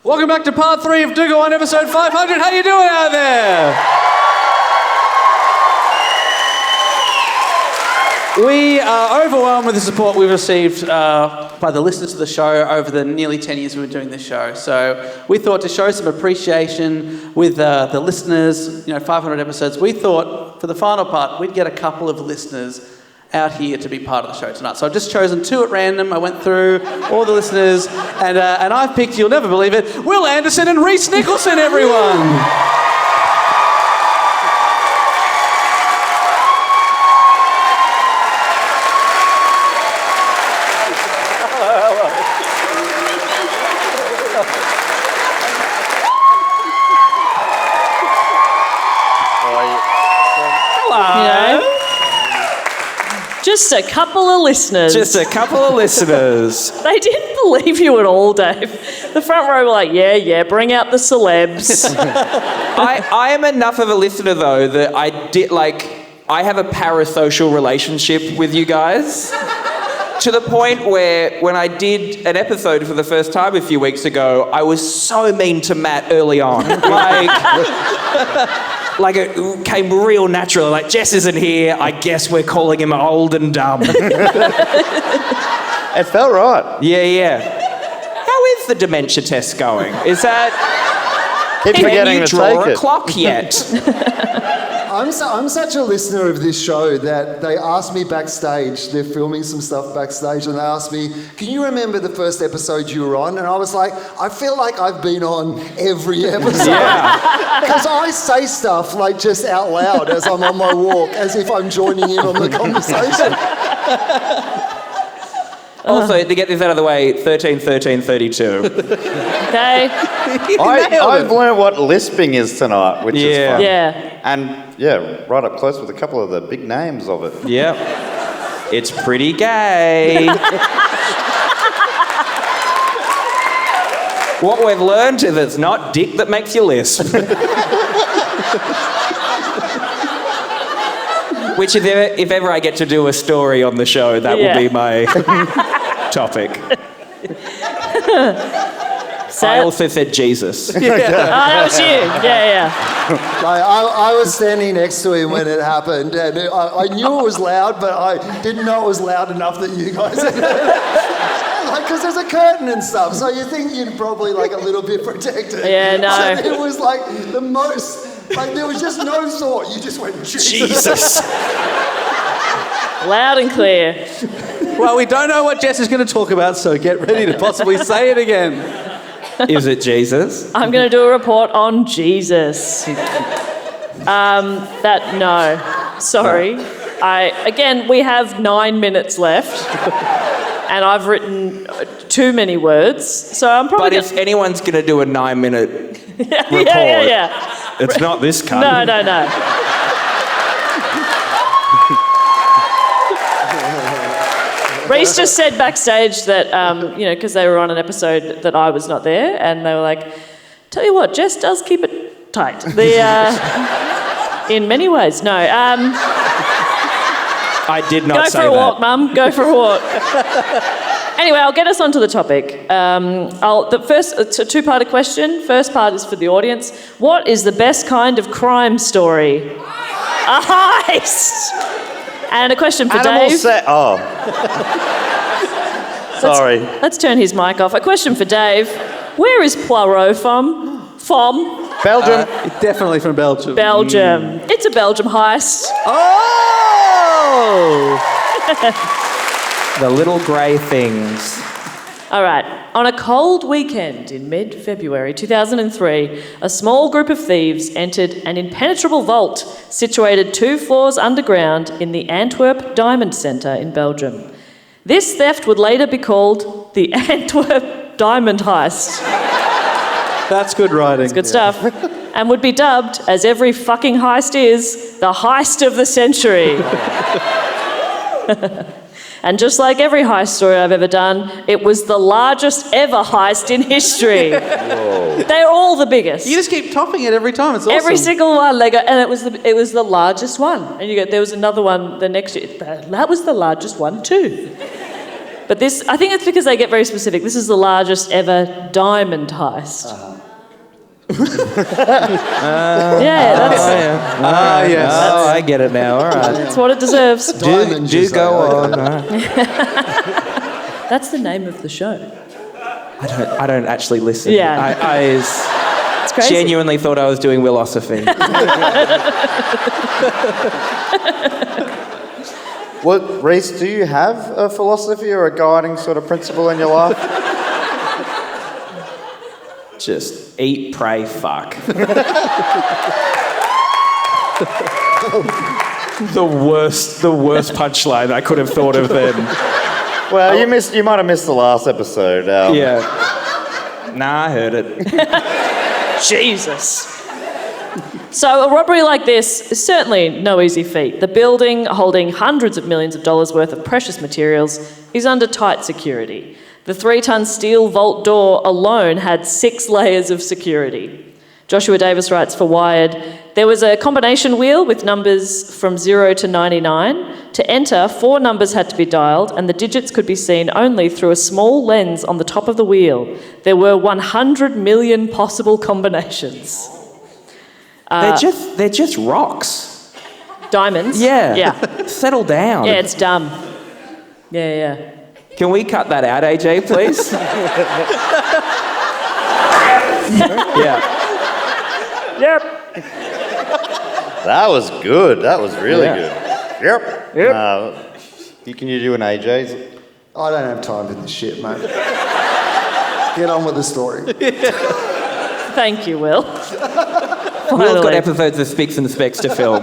Welcome back to part 3 of Do Go On, episode 500. How you doing out there? We are overwhelmed with the support we've received by the listeners of the show over the nearly 10 years we've been doing this show. So we thought to show some appreciation with the listeners, 500 episodes, we thought for the final part we'd get a couple of listeners out here to be part of the show tonight. So I've just chosen 2 at random. I went through all the listeners and I've picked, you'll never believe it, Will Anderson and Rhys Nicholson, everyone! Just a couple of listeners. They didn't believe you at all, Dave. The front row were like, yeah, bring out the celebs. I am enough of a listener, though, that I have a parasocial relationship with you guys. To the point where when I did an episode for the first time a few weeks ago, I was so mean to Matt early on. Like it came real natural. Like, Jess isn't here, I guess we're calling him old and dumb. It felt right. Yeah. How is the dementia test going? Is that... Keep forgetting to draw take a it. clock yet? I'm such a listener of this show that they asked me backstage, they're filming some stuff backstage, and they asked me, can you remember the first episode you were on? And I was like, I feel like I've been on every episode. Because I say stuff like just out loud as I'm on my walk, as if I'm joining in on the conversation. Also, to get this out of the way, 13-13-32. Okay. I've learned what lisping is tonight, which is fun. Yeah. And right up close with a couple of the big names of it. Yep. It's pretty gay. What we've learned is it's not dick that makes you lisp. Which, if ever I get to do a story on the show, that will be my topic. I also said Jesus. That was you. Yeah. I was standing next to him when it happened, and I knew it was loud, but I didn't know it was loud enough that you guys had heard it. Because there's a curtain and stuff, so you think you'd probably a little bit protected. Yeah, no. So it was the most, there was just no thought. You just went, Jesus. Loud and clear. Well, we don't know what Jess is going to talk about, so get ready to possibly say it again. Is it Jesus? I'm going to do a report on Jesus. No. Sorry. We have 9 minutes left. And I've written too many words, so I'm probably... But if anyone's going to do a 9-minute report, it's not this cunt. No. Rhys just said backstage that, because they were on an episode that I was not there, and they were like, tell you what, Jess does keep it tight. In many ways, no. I did not say that. Go for a walk, Mum. Go for a walk. Anyway, I'll get us onto the topic. It's a 2-parter question. First part is for the audience. What is the best kind of crime story? A heist! And a question for Dave. Sorry. Let's turn his mic off. A question for Dave. Where is Poirot from? Belgium. Definitely from Belgium. Belgium. It's a Belgium heist. Oh! The little grey things. All right. On a cold weekend in mid-February 2003, a small group of thieves entered an impenetrable vault situated 2 floors underground in the Antwerp Diamond Centre in Belgium. This theft would later be called the Antwerp Diamond Heist. That's good writing. It's good stuff. And would be dubbed, as every fucking heist is, the heist of the century. And just like every heist story I've ever done, it was the largest ever heist in history. Whoa. They're all the biggest. You just keep topping it every time. It's awesome. Every single one, they go, and it was the largest one. And you go, there was another one the next year. That was the largest one too. But But this, I think it's because they get very specific. This is the largest ever diamond heist. Yeah, that's Yes. Oh, I get it now. All right. that's what it deserves. Diamond, Do you say, go okay. on. All right. That's the name of the show. I don't actually listen. Yeah. I It's crazy. genuinely thought I was doing philosophy. Well, Rhys, do you have a philosophy or a guiding sort of principle in your life? Just eat, pray, fuck. the worst punchline I could have thought of then. Well, you might have missed the last episode. Yeah. Nah, I heard it. Jesus. So a robbery like this is certainly no easy feat. The building, holding hundreds of millions of dollars worth of precious materials, is under tight security. The 3-ton steel vault door alone had 6 layers of security. Joshua Davis writes for Wired, there was a combination wheel with numbers from 0 to 99. To enter, 4 numbers had to be dialed, and the digits could be seen only through a small lens on the top of the wheel. There were 100 million possible combinations. They're just rocks. Diamonds? Yeah. Yeah. Settle down. Yeah, it's dumb. Yeah. Can we cut that out, AJ, please? Yeah. Yep. That was good. That was really Yeah. good. Yep. Can you do an AJ's? I don't have time for this shit, mate. Get on with the story. Thank you, Will. Will's got Finally. episodes of Spicks and Specs to film.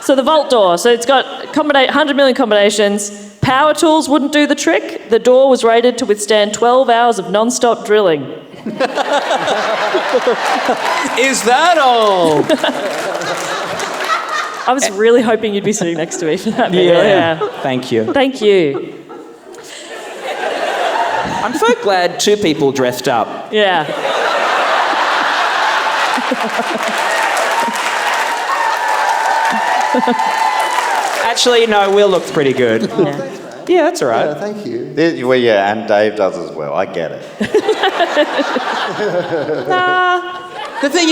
So the vault door, so it's got 100 million combinations. Power tools wouldn't do the trick. The door was rated to withstand 12 hours of non-stop drilling. Is that all? I was really hoping you'd be sitting next to me for that. Yeah. Thank you. Thank you. I'm so glad 2 people dressed up. Yeah. Actually, no, Will looks pretty good. Yeah, that's all right. Yeah, thank you. Well, yeah, and Dave does as well. I get it. The thing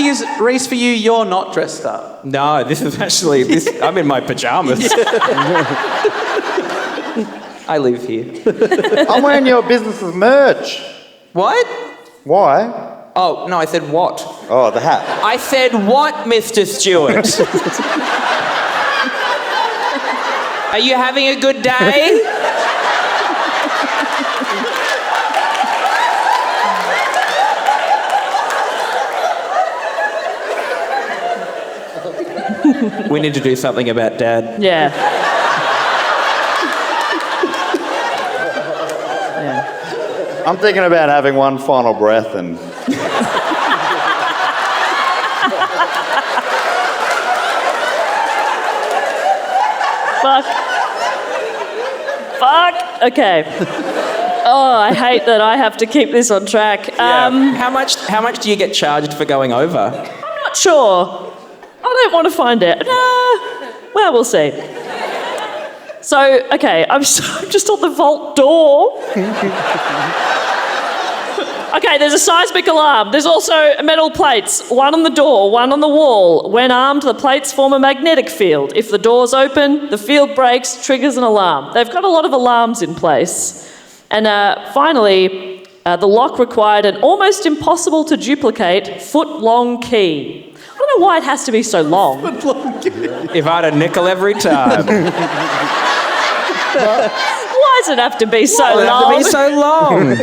is, Rhys, for you, you're not dressed up. No, this is actually I'm in my pajamas. I live here. I'm wearing your business's merch. What? Why? Oh, no, I said what? Oh, the hat. I said what, Mr. Stewart? Are you having a good day? We need to do something about Dad. Yeah. I'm thinking about having one final breath and... Fuck. Okay. Oh, I hate that I have to keep this on track. How much do you get charged for going over? I'm not sure. I don't want to find out. Well, we'll see. So, okay, I'm just on the vault door. Okay, there's a seismic alarm. There's also metal plates, one on the door, one on the wall. When armed, the plates form a magnetic field. If the door's open, the field breaks, triggers an alarm. They've got a lot of alarms in place. And finally, the lock required an almost impossible to duplicate foot-long key. I don't know why it has to be so long. If I had a nickel every time. Why does it have to be so Why does it have long? to be so long?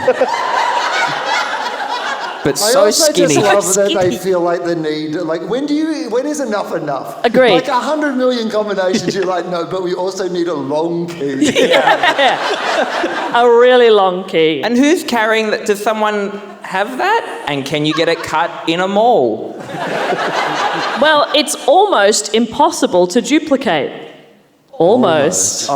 But I so also skinny. just love that Skinny. they feel like the need, like when is enough enough? Agreed. Like 100 million combinations, you're like, no, but we also need a long key. A really long key. And who's carrying that? Does someone have that? And can you get it cut in a mall? Well, it's almost impossible to duplicate. Almost.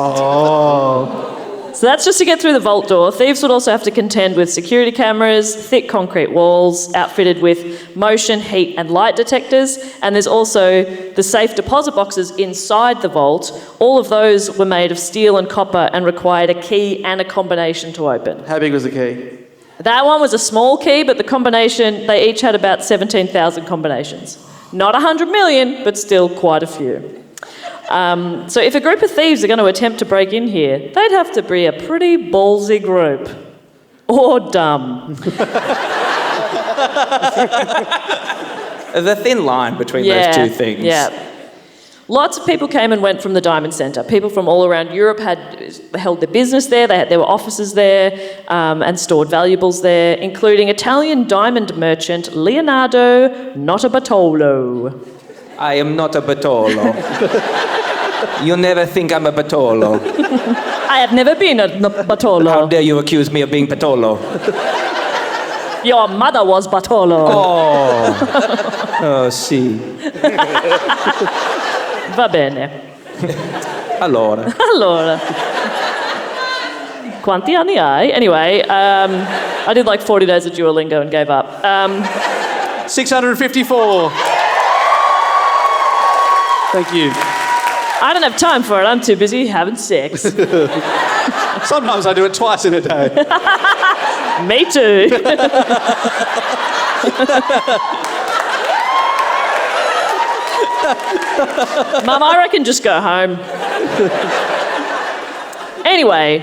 So that's just to get through the vault door. Thieves would also have to contend with security cameras, thick concrete walls, outfitted with motion, heat and light detectors. And there's also the safe deposit boxes inside the vault. All of those were made of steel and copper and required a key and a combination to open. How big was the key? That one was a small key, but the combination, they each had about 17,000 combinations. Not 100 million, but still quite a few. So if a group of thieves are going to attempt to break in here, they'd have to be a pretty ballsy group. Or dumb. There's a thin line between those two things. Yeah. Lots of people came and went from the Diamond Centre. People from all around Europe held their business there. There were offices there and stored valuables there, including Italian diamond merchant Leonardo Notarbartolo. I am not a Bartolo. You never think I'm a Bartolo. I have never been a Bartolo. How dare you accuse me of being Bartolo? Your mother was Bartolo. Oh, sì. Va bene. Allora. Quanti anni hai? Anyway, I did like 40 days of Duolingo and gave up. 654. Thank you. I don't have time for it. I'm too busy having sex. Sometimes I do it twice in a day. Me too. Mum, I reckon just go home. Anyway,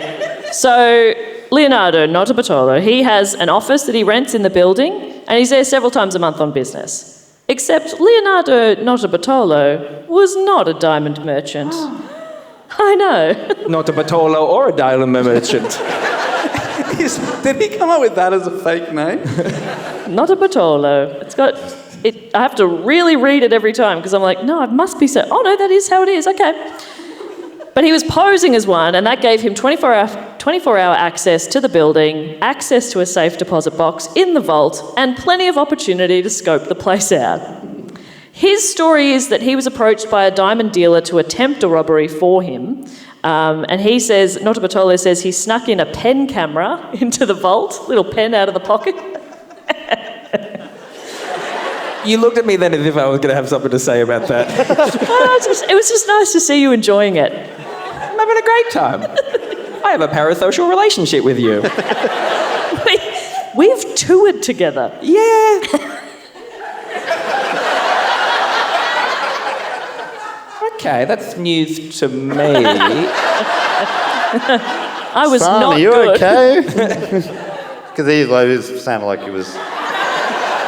so Leonardo Notarbartolo, he has an office that he rents in the building, and he's there several times a month on business. Except Leonardo Notarbartolo was not a diamond merchant. I know. Not a Bartolo or a diamond merchant. Did he come up with that as a fake name? Notarbartolo. I have to really read it every time because I'm like, no, it must be so. Oh no, that is how it is. Okay. But he was posing as one, and that gave him 24-hour access to the building, access to a safe deposit box in the vault, and plenty of opportunity to scope the place out. His story is that he was approached by a diamond dealer to attempt a robbery for him, and he says, Notarbartolo says he snuck in a pen camera into the vault, little pen out of the pocket. You looked at me then as if I was going to have something to say about that. It was just nice to see you enjoying it. I'm having a great time. I have a parasocial relationship with you. We've toured together. Yeah. Okay, that's news to me. I was Son, not are you good. okay? Because he sounded like he was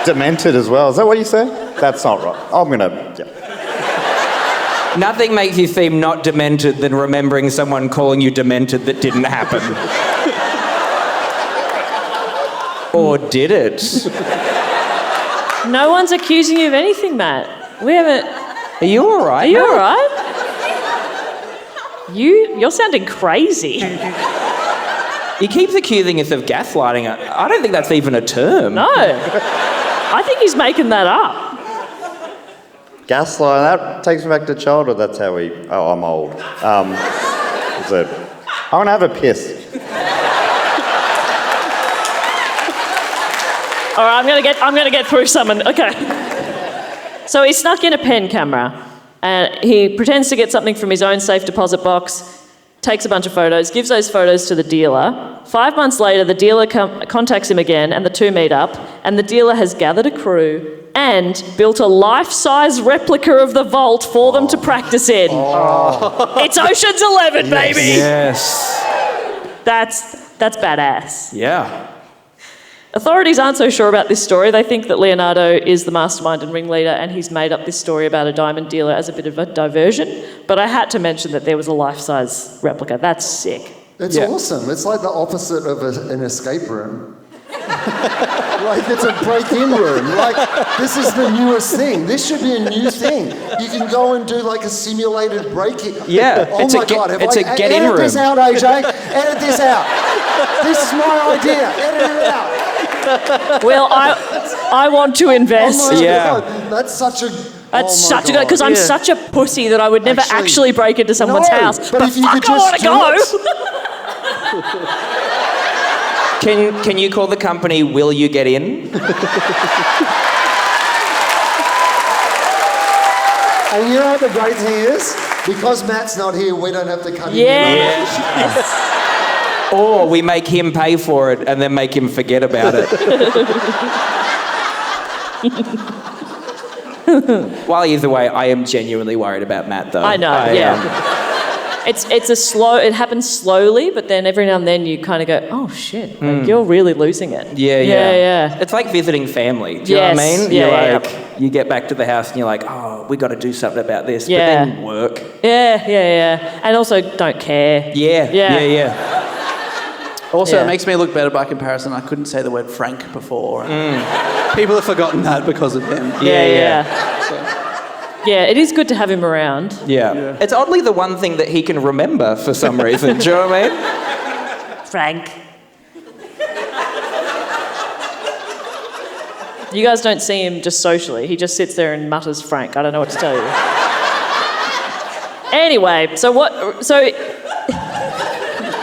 demented as well. Is that what you said? That's not right. I'm going to... Yeah. Nothing makes you seem not demented than remembering someone calling you demented that didn't happen. Or did it? No one's accusing you of anything, Matt. We haven't... Are you all right? Are you all right? You're sounding crazy. He keeps accusing us of gaslighting. I don't think that's even a term. No. I think he's making that up. Gaslight, that takes me back to childhood. That's how we... Oh, I'm old. I want to have a piss. All right, I'm gonna get through someone. Okay. So he snuck in a pen camera, and he pretends to get something from his own safe deposit box, takes a bunch of photos, gives those photos to the dealer. 5 months later, the dealer contacts him again, and the two meet up, and the dealer has gathered a crew and built a life-size replica of the vault for them to practice in. Oh. It's Ocean's 11, baby! Yes. That's badass. Yeah. Authorities aren't so sure about this story. They think that Leonardo is the mastermind and ringleader, and he's made up this story about a diamond dealer as a bit of a diversion. But I had to mention that there was a life-size replica. That's sick. It's awesome. It's like the opposite of an escape room. Like, it's a break-in room. Like, this is the newest thing. This should be a new thing. You can go and do, like, a simulated break-in. Yeah. Oh, my God. It's a get-in room. Edit this out, AJ. Edit this out. This is my idea. Edit it out. Well, I want to invest. Oh, my Yeah. God. That's such a... That's such a good... Because I'm such a pussy that I would never actually break into someone's house. But if you fuck, could I want to just go. Can you call the company Will You Get In? And you know what the great thing is? Because Matt's not here, we don't have to cut him in. Yes. Or we make him pay for it and then make him forget about it. Well, either way, I am genuinely worried about Matt, though. I know, It happens slowly, but then every now and then you kind of go, oh shit, like, you're really losing it. Yeah. It's like visiting family. Do you know what I mean? You get back to the house and you're like, oh, we got to do something about this. Yeah. But then work. Yeah. And also don't care. Yeah. Also, Yeah. it makes me look better by comparison. I couldn't say the word Frank before. People have forgotten that because of him. Yeah. Yeah, it is good to have him around. Yeah. It's oddly the one thing that he can remember for some reason. Do you know what I mean? Frank. You guys don't see him just socially. He just sits there and mutters Frank. I don't know what to tell you. Anyway, so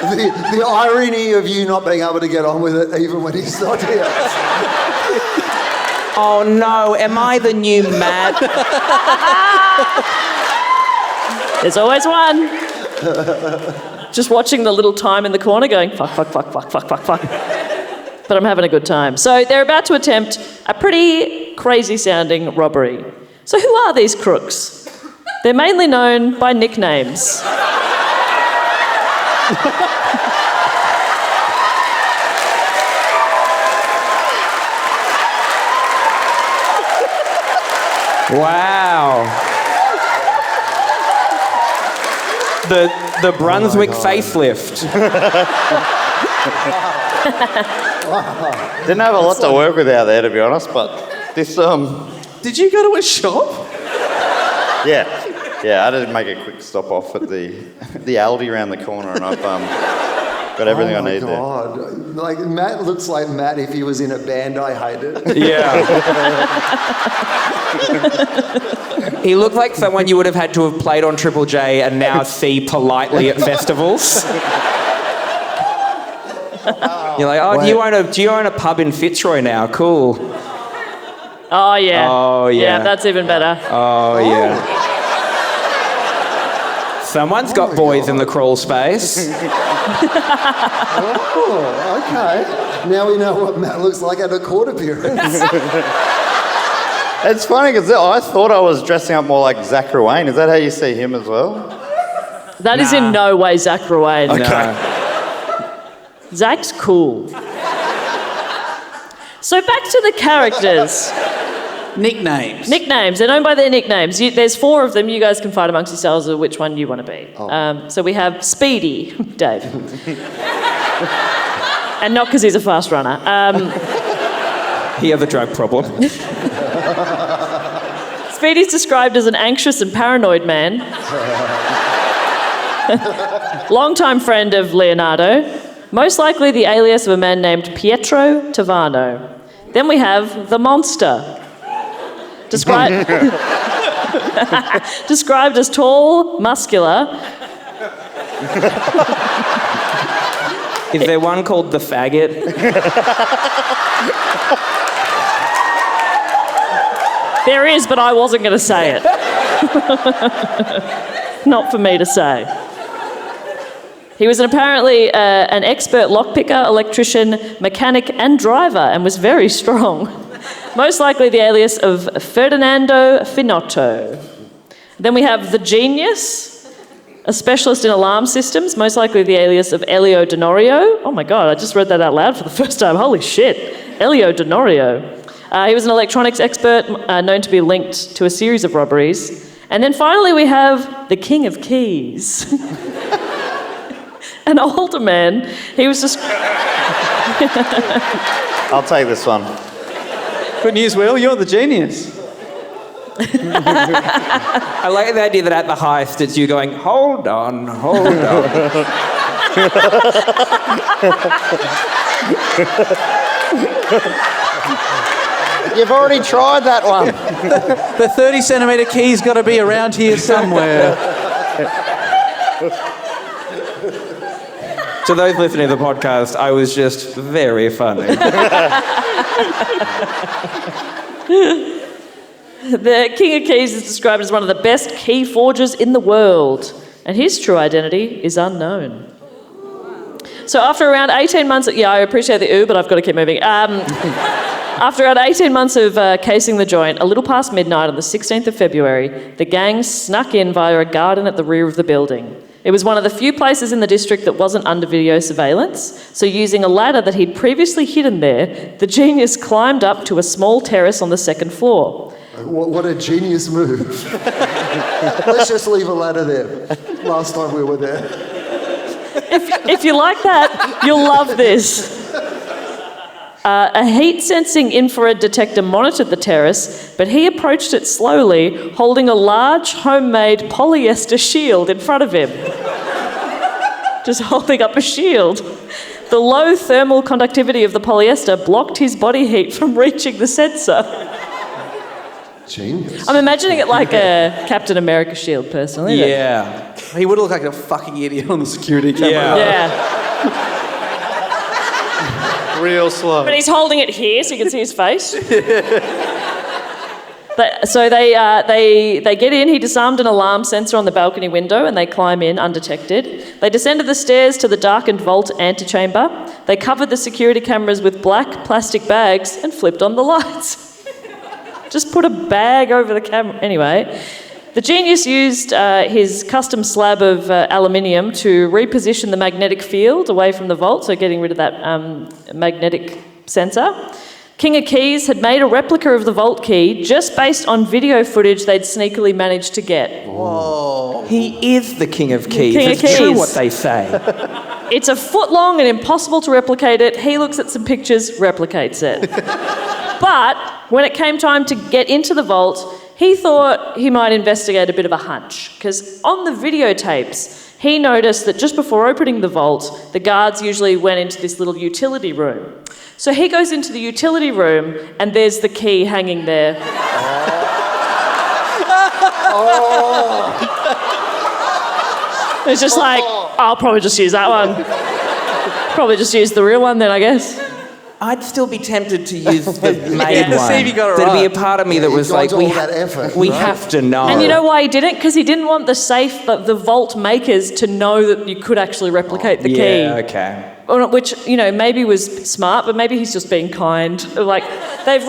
The irony of you not being able to get on with it even when he's not here. Oh no, am I the new Matt? There's always one. Just watching the little time in the corner going, fuck. But I'm having a good time. So they're about to attempt a pretty crazy sounding robbery. So who are these crooks? They're mainly known by nicknames. Wow. The Brunswick facelift. Didn't have a lot to work with out there, to be honest, but this, Did you go to a shop? yeah, I had to make a quick stop off at the Aldi around the corner, and I've got everything I need there. Like, Matt looks like Matt if he was in a band I hated. Yeah. He looked like someone you would have had to have played on Triple J and now see politely at festivals. You're like, oh, do you own a pub in Fitzroy now? Cool. Oh, yeah. Oh, yeah. Yeah, that's even better. Oh, yeah. Someone's got boys in the crawl space. Oh, okay. Now we know what Matt looks like at a court appearance. It's funny because I thought I was dressing up more like Zach Ruane. Is that how you see him as well? That is in no way Zach Ruane. Okay. Zach's cool. So back to the characters. Nicknames. Nicknames. They're known by their nicknames. There's 4 of them. You guys can fight amongst yourselves which one you want to be. So we have Speedy, Dave. And not because he's a fast runner. He has a drug problem. Speedy's described as an anxious and paranoid man. Longtime friend of Leonardo. Most likely the alias of a man named Pietro Tavano. Then we have the Monster. Described as tall, muscular. Is there one called the Faggot? There is, but I wasn't going to say it. Not for me to say. He was apparently an expert lockpicker, electrician, mechanic and driver and was very strong. Most likely the alias of Ferdinando Finotto. Then we have the Genius, a specialist in alarm systems, most likely the alias of Elio Denorio. Oh my God, I just read that out loud for the first time. Holy shit, Elio Denorio. He was an electronics expert known to be linked to a series of robberies. And then finally we have the King of Keys. An older man. He was just... I'll take this one. Good news, Will. You're the genius. I like the idea that at the heist it's you going, hold on. You've already tried that one. The 30 centimetre key's got to be around here somewhere. To those listening to the podcast, I was just very funny. The King of Keys is described as one of the best key forgers in the world, and his true identity is unknown. So after around 18 months... Yeah, I appreciate the but I've got to keep moving. After around 18 months of casing the joint, a little past midnight on the 16th of February, the gang snuck in via a garden at the rear of the building. It was one of the few places in the district that wasn't under video surveillance, so using a ladder that he'd previously hidden there, the genius climbed up to a small terrace on the second floor. What a genius move. Let's just leave a ladder there. Last time we were there. If you like that, you'll love this. A heat-sensing infrared detector monitored the terrace, but he approached it slowly, holding a large homemade polyester shield in front of him. Just holding up a shield. The low thermal conductivity of the polyester blocked his body heat from reaching the sensor. Genius. I'm imagining it like a Captain America shield, personally. Yeah. He would look like a fucking idiot on the security camera. Yeah. Real slow. But he's holding it here so you can see his face. So they get in. He disarmed an alarm sensor on the balcony window and they climb in undetected. They descended the stairs to the darkened vault antechamber. They covered the security cameras with black plastic bags and flipped on the lights. Just put a bag over the camera. Anyway, the genius used his custom slab of aluminium to reposition the magnetic field away from the vault, so getting rid of that magnetic sensor. King of Keys had made a replica of the vault key just based on video footage they'd sneakily managed to get. Whoa. He is the King of Keys. King of it's Keys. True what they say. It's a foot long and impossible to replicate it. He looks at some pictures, replicates it. But when it came time to get into the vault, he thought he might investigate a bit of a hunch, because on the videotapes, he noticed that just before opening the vault, the guards usually went into this little utility room. So he goes into the utility room, and there's the key hanging there. It's just like, I'll probably just use that one. Probably just use the real one then, I guess. I'd still be tempted to use the made to one. see if you got it There'd right. be a part of me that was like, all that effort, we right? have to know. And you know why he didn't? Because he didn't want the vault makers to know that you could actually replicate the key. Yeah, okay. Which, maybe was smart, but maybe he's just being kind. Like, they've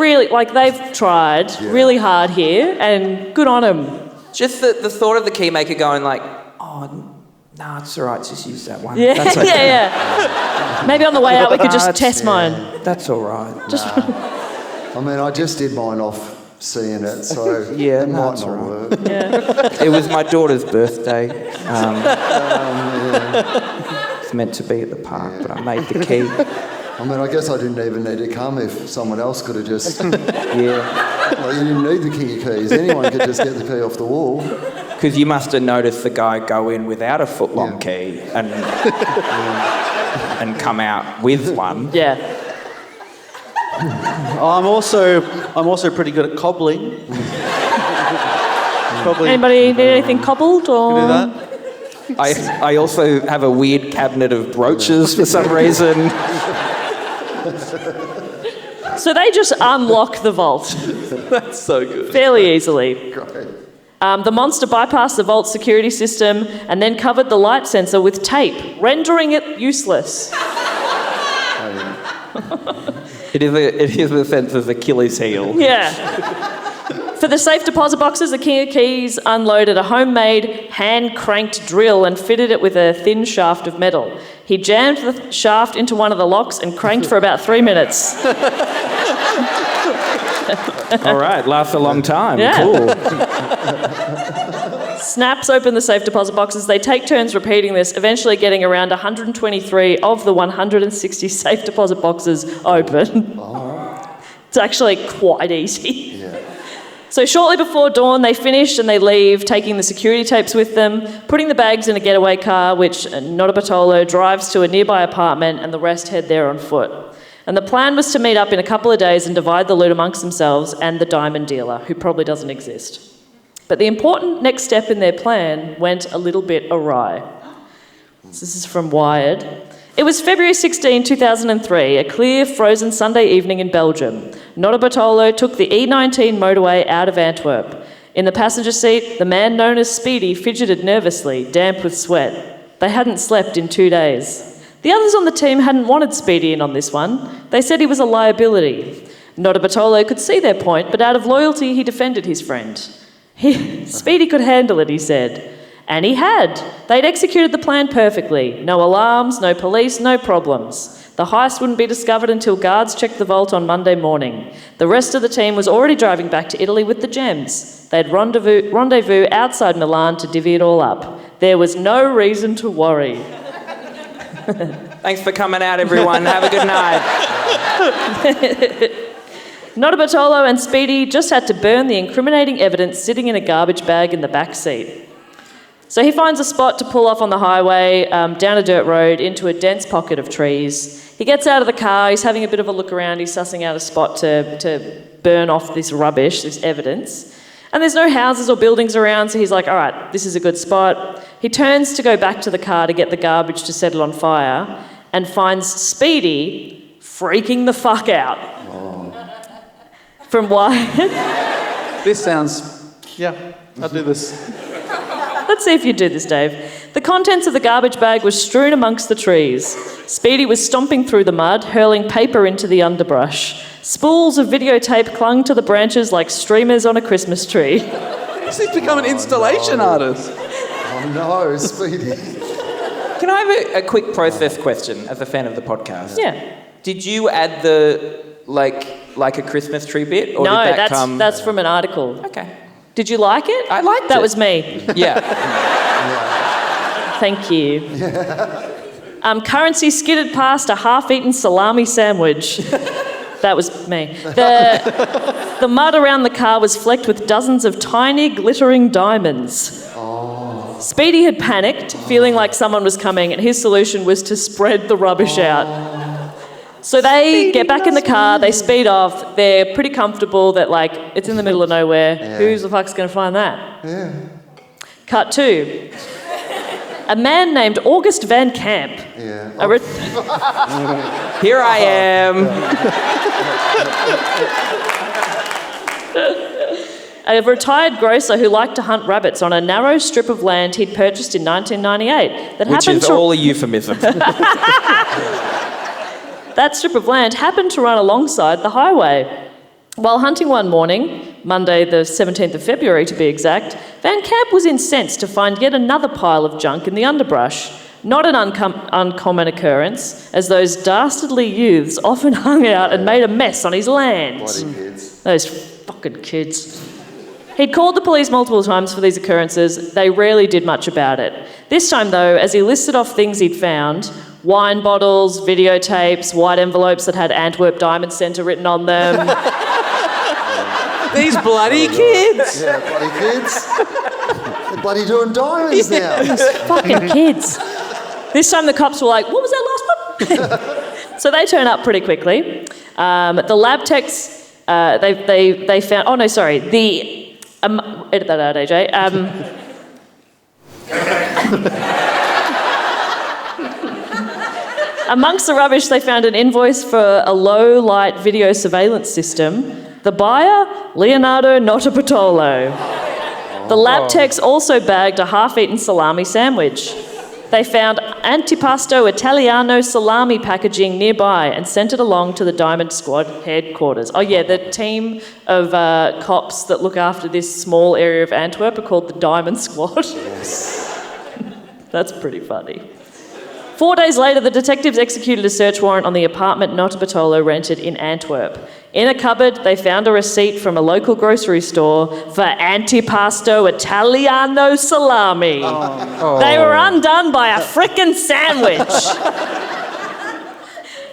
tried really hard here, and good on them. Just the thought of the keymaker going like, oh, nah, it's all right, just use that one. Yeah, That's okay. yeah. Maybe on the way out we could just test mine. That's all right. I mean, I just did mine off seeing it, so Yeah, it no, might it's not all right. work. Yeah. It was my daughter's birthday. It's meant to be at the park, but I made the key. I mean, I guess I didn't even need to come if someone else could have just... Yeah. Like, you didn't need the King of Keys. Anyone could just get the key off the wall. Because you must have noticed the guy go in without a foot-long key and come out with one. Yeah. I'm also pretty good at cobbling. Anybody need anything cobbled or? Do that? I also have a weird cabinet of brooches for some reason. So they just unlock the vault That's so good. fairly easily. Great. The monster bypassed the vault security system and then covered the light sensor with tape, rendering it useless. It is a sensor's Achilles heel. Yeah. For the safe deposit boxes, the King of Keys unloaded a homemade hand-cranked drill and fitted it with a thin shaft of metal. He jammed the shaft into one of the locks and cranked for about 3 minutes. All right, lasts a long time. Yeah. Cool. Snaps open the safe deposit boxes. They take turns repeating this, eventually getting around 123 of the 160 safe deposit boxes open. It's actually quite easy. So shortly before dawn, they finish and they leave, taking the security tapes with them, putting the bags in a getaway car, which Notapatolo drives to a nearby apartment, and the rest head there on foot. And the plan was to meet up in a couple of days and divide the loot amongst themselves and the diamond dealer, who probably doesn't exist. But the important next step in their plan went a little bit awry. This is from Wired. It was February 16, 2003, a clear, frozen Sunday evening in Belgium. Notarbartolo took the E19 motorway out of Antwerp. In the passenger seat, the man known as Speedy fidgeted nervously, damp with sweat. They hadn't slept in 2 days. The others on the team hadn't wanted Speedy in on this one. They said he was a liability. Notarbartolo could see their point, but out of loyalty, he defended his friend. Speedy could handle it, he said. And he had. They'd executed the plan perfectly. No alarms, no police, no problems. The heist wouldn't be discovered until guards checked the vault on Monday morning. The rest of the team was already driving back to Italy with the gems. They'd rendezvous outside Milan to divvy it all up. There was no reason to worry. Thanks for coming out, everyone. Have a good night. Notarbartolo and Speedy just had to burn the incriminating evidence sitting in a garbage bag in the back seat. So he finds a spot to pull off on the highway, down a dirt road, into a dense pocket of trees. He gets out of the car, he's having a bit of a look around, he's sussing out a spot to burn off this rubbish, this evidence. And there's no houses or buildings around, so he's like, all right, this is a good spot. He turns to go back to the car to get the garbage to set it on fire, and finds Speedy freaking the fuck out. Oh. From Wired. This sounds... Yeah, I'll do this. Let's see if you do this, Dave. The contents of the garbage bag was strewn amongst the trees. Speedy was stomping through the mud, hurling paper into the underbrush. Spools of videotape clung to the branches like streamers on a Christmas tree. This has become an installation artist. Oh no, Speedy. Can I have a quick process question as a fan of the podcast? Yeah. Did you add the, like a Christmas tree bit? Or No, did that come... that's from an article. Okay. Did you like it? I liked it. That was me. Yeah. Thank you. Currency skidded past a half-eaten salami sandwich. That was me. The mud around the car was flecked with dozens of tiny, glittering diamonds. Oh. Speedy had panicked, feeling like someone was coming, and his solution was to spread the rubbish out. So they get back in the car, they speed off, they're pretty comfortable that, like, it's in the middle of nowhere. Yeah. Who the fuck's going to find that? Yeah. Cut 2. A man named August Van Camp. Yeah. Here I am. A retired grocer who liked to hunt rabbits on a narrow strip of land he'd purchased in 1998. Which is all a euphemism. That strip of land happened to run alongside the highway. While hunting one morning, Monday the 17th of February to be exact, Van Camp was incensed to find yet another pile of junk in the underbrush. Not an uncommon occurrence, as those dastardly youths often hung out and made a mess on his land. Bloody kids. Those fucking kids. He'd called the police multiple times for these occurrences. They rarely did much about it. This time, though, as he listed off things he'd found, wine bottles, videotapes, white envelopes that had Antwerp Diamond Centre written on them. These bloody kids! Yeah, bloody kids. They're bloody doing diamonds now. These fucking kids. This time the cops were like, what was that last one? So they turn up pretty quickly. The lab techs, they found... Oh, no, sorry. Edit that out, AJ. Amongst the rubbish, they found an invoice for a low-light video surveillance system. The buyer, Leonardo Notarbartolo. The lab techs also bagged a half-eaten salami sandwich. They found antipasto Italiano salami packaging nearby and sent it along to the Diamond Squad headquarters. Oh yeah, the team of cops that look after this small area of Antwerp are called the Diamond Squad. Yes. That's pretty funny. 4 days later, the detectives executed a search warrant on the apartment Notarbartolo rented in Antwerp. In a cupboard, they found a receipt from a local grocery store for antipasto Italiano salami. Oh. They were undone by a frickin' sandwich.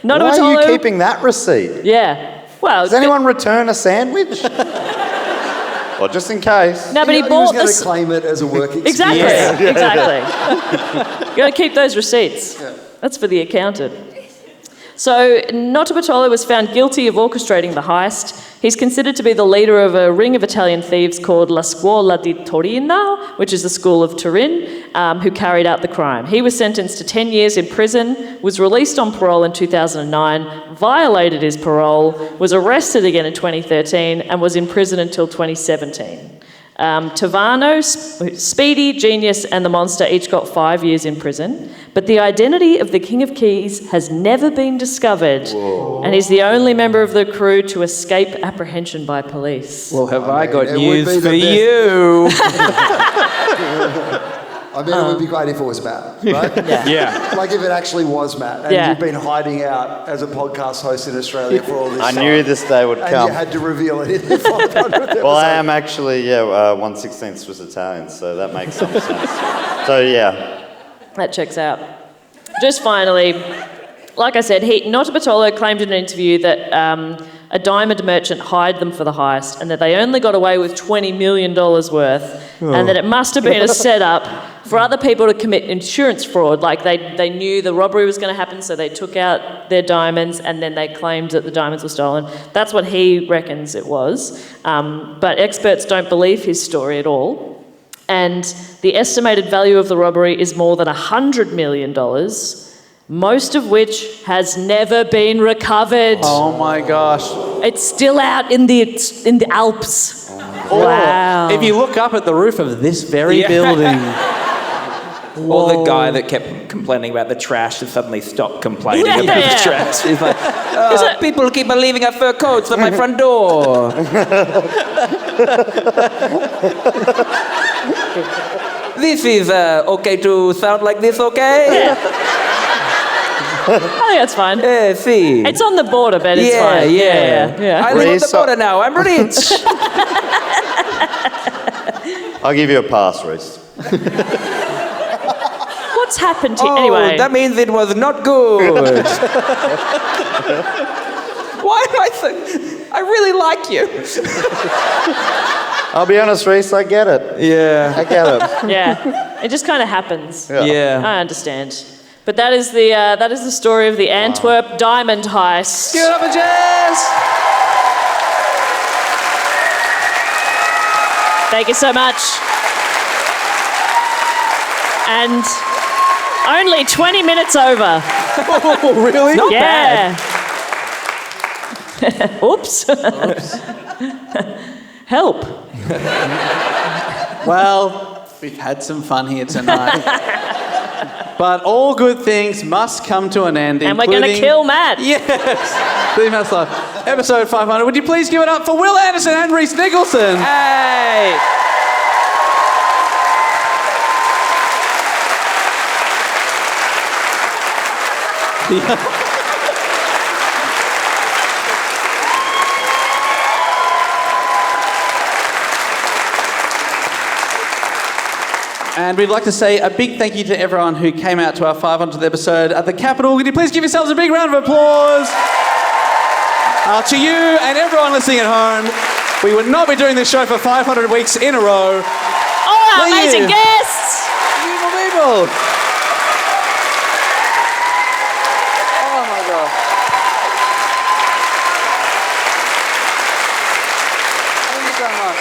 Why are you keeping that receipt? Yeah. Well, does anyone return a sandwich? Well, just in case. No, but he bought the... He was going to claim it as a work experience. Exactly, yeah. Exactly. You got to keep those receipts. Yeah. That's for the accountant. So Notarbartolo was found guilty of orchestrating the heist. He's considered to be the leader of a ring of Italian thieves called La Scuola di Torino, which is the school of Turin, who carried out the crime. He was sentenced to 10 years in prison, was released on parole in 2009, violated his parole, was arrested again in 2013, and was in prison until 2017. Tavano, Speedy, Genius, and the Monster each got 5 years in prison, but the identity of the King of Keys has never been discovered, and he's the only member of the crew to escape apprehension by police. Well, have I got it news would be for the you? I mean, it would be great if it was Matt, right? Yeah. Like if it actually was Matt, and Yeah. you've been hiding out as a podcast host in Australia for all this I time. knew this day would And come. you had to reveal it in the 500th Well, I episode. am actually, 1/16 Swiss Italian, so that makes some sense. So, yeah. That checks out. Just finally, like I said, Notarbartolo claimed in an interview that a diamond merchant hired them for the heist and that they only got away with $20 million worth and that it must have been a setup for other people to commit insurance fraud. Like they knew the robbery was going to happen, so they took out their diamonds and then they claimed that the diamonds were stolen. That's what he reckons it was. But experts don't believe his story at all. And the estimated value of the robbery is more than $100 million, most of which has never been recovered. Oh my gosh. It's still out in the Alps. Wow. If you look up at the roof of this very Yeah. building. Or the guy that kept complaining about the trash and suddenly stopped complaining Yeah. about the trash. He's like, people keep on leaving our fur coats at my front door. This is okay to sound like this, okay? I think that's fine. Yeah, see. It's on the border, but it's fine. Yeah. I live on the Rhys, border now. I'm rich. I'll give you a pass, Rhys. What's happened here? Oh, Anyway. that means it was not good. Why am I so... I really like you. I'll be honest, Rhys, I get it. Yeah. I get it. Yeah. It just kind of happens. Yeah. I understand. But that is the story of the Antwerp diamond heist. Give it up for Jess! Thank you so much. And only 20 minutes over. Oh, really? Not Yeah. Oops. Help. Well, we've had some fun here tonight. But all good things must come to an end, And we're going to including- kill Matt. Yes! Leave Matt's life. Episode 500. Would you please give it up for Will Anderson and Rhys Nicholson? Hey! And we'd like to say a big thank you to everyone who came out to our 500th episode at the Capitol. Could you please give yourselves a big round of applause? To you and everyone listening at home, we would not be doing this show for 500 weeks in a row. All our Thank amazing you. guests. Beautiful people. Oh my God. Thank you so much.